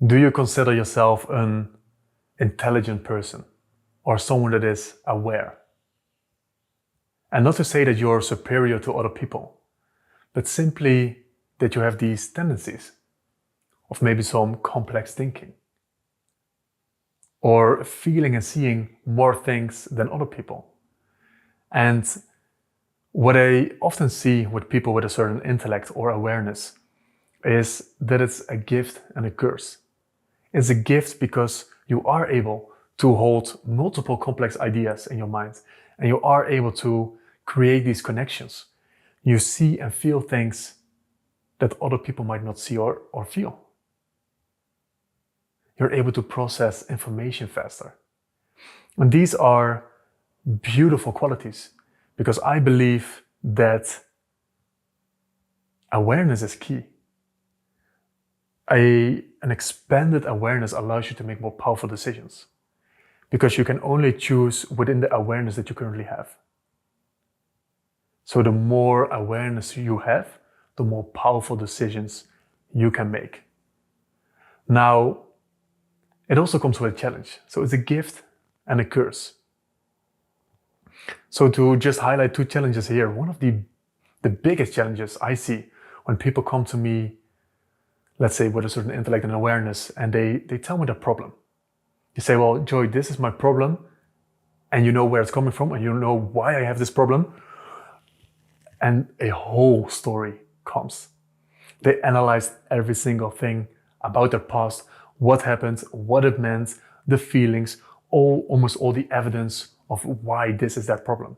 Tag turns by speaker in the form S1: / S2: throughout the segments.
S1: Do you consider yourself an intelligent person or someone that is aware? And not to say that you're superior to other people, but simply that you have these tendencies of maybe some complex thinking or feeling and seeing more things than other people. And what I often see with people with a certain intellect or awareness is that it's a gift and a curse. It's a gift because you are able to hold multiple complex ideas in your mind, and you are able to create these connections. You see and feel things that other people might not see or feel. You're able to process information faster. And these are beautiful qualities because I believe that awareness is key. An expanded awareness allows you to make more powerful decisions because you can only choose within the awareness that you currently have. So the more awareness you have, the more powerful decisions you can make. Now, it also comes with a challenge. So it's a gift and a curse. So to just highlight two challenges here, one of the biggest challenges I see when people come to me, let's say with a certain intellect and awareness, and they tell me their problem. You say, well, Joy, this is my problem, and you know where it's coming from, and you know why I have this problem. And a whole story comes. They analyze every single thing about their past, what happened, what it meant, the feelings, almost all the evidence of why this is that problem.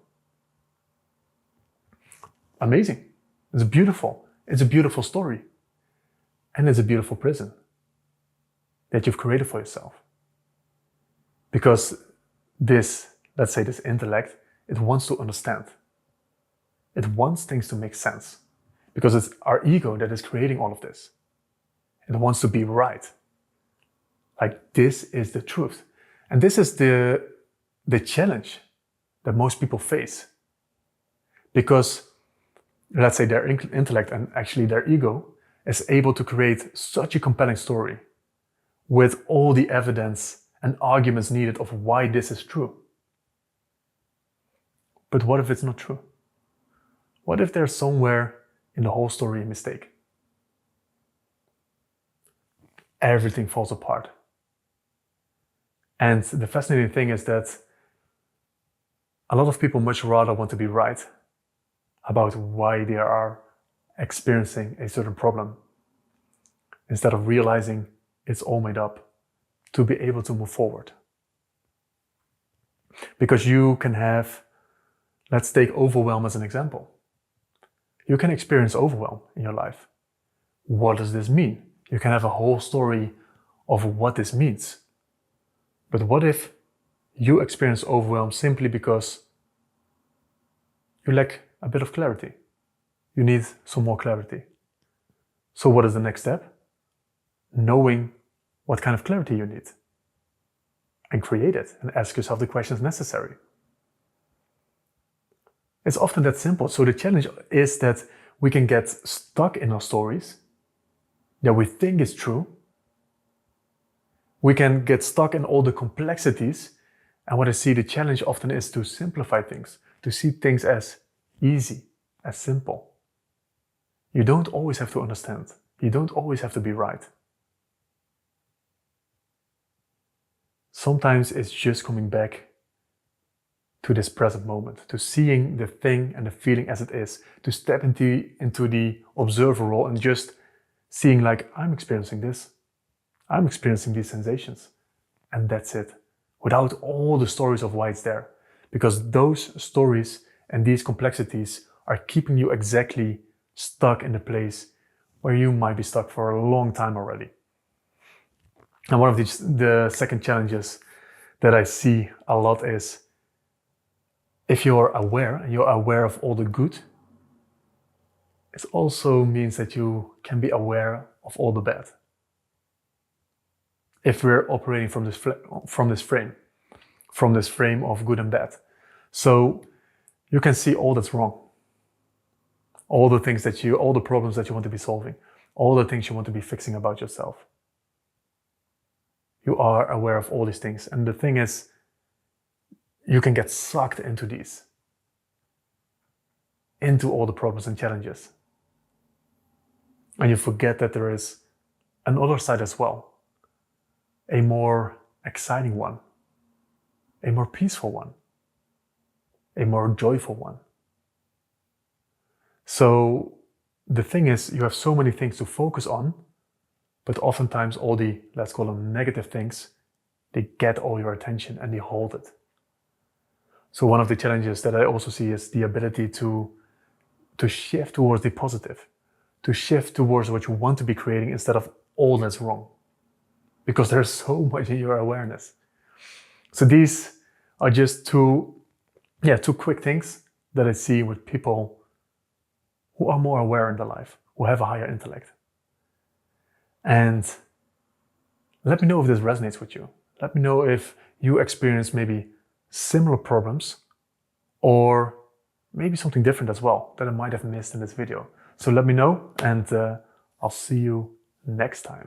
S1: Amazing. It's beautiful. It's a beautiful story. And it's a beautiful prison that you've created for yourself. Because this, let's say this intellect, it wants to understand. It wants things to make sense. Because it's our ego that is creating all of this. It wants to be right. Like, this is the truth. And this is the challenge that most people face. Because, let's say their intellect and actually their ego is able to create such a compelling story with all the evidence and arguments needed of why this is true. But what if it's not true? What if there's somewhere in the whole story a mistake? Everything falls apart. And the fascinating thing is that a lot of people much rather want to be right about why they are experiencing a certain problem instead of realizing it's all made up to be able to move forward. Because you can have, let's take overwhelm as an example. You can experience overwhelm in your life. What does this mean? You can have a whole story of what this means. But what if you experience overwhelm simply because you lack a bit of clarity? You need some more clarity. So what is the next step? Knowing what kind of clarity you need. And create it and ask yourself the questions necessary. It's often that simple. So the challenge is that we can get stuck in our stories that we think is true. We can get stuck in all the complexities. And what I see the challenge often is to simplify things, to see things as easy, as simple. You don't always have to understand. You don't always have to be right. Sometimes it's just coming back to this present moment, to seeing the thing and the feeling as it is, to step into the observer role and just seeing like, I'm experiencing this. I'm experiencing these sensations. And that's it. Without all the stories of why it's there. Because those stories and these complexities are keeping you exactly stuck in the place where you might be stuck for a long time already. And one of the second challenges that I see a lot is if you're aware and you're aware of all the good, it also means that you can be aware of all the bad. If we're operating from this frame of good and bad. So you can see all that's wrong. All the problems that you want to be solving, all the things you want to be fixing about yourself. you are aware of all these things. And the thing is, you can get sucked into these, into all the problems and challenges. And you forget that there is another side as well, a more exciting one, a more peaceful one, a more joyful one. So the thing is, you have so many things to focus on, but oftentimes all the, let's call them negative things, they get all your attention and they hold it. So one of the challenges that I also see is the ability to shift towards the positive, to shift towards what you want to be creating instead of all that's wrong, because there's so much in your awareness. So these are just two quick things that I see with people who are more aware in their life, who have a higher intellect. And let me know if this resonates with you. Let me know if you experience maybe similar problems or maybe something different as well that I might have missed in this video. So let me know, and I'll see you next time.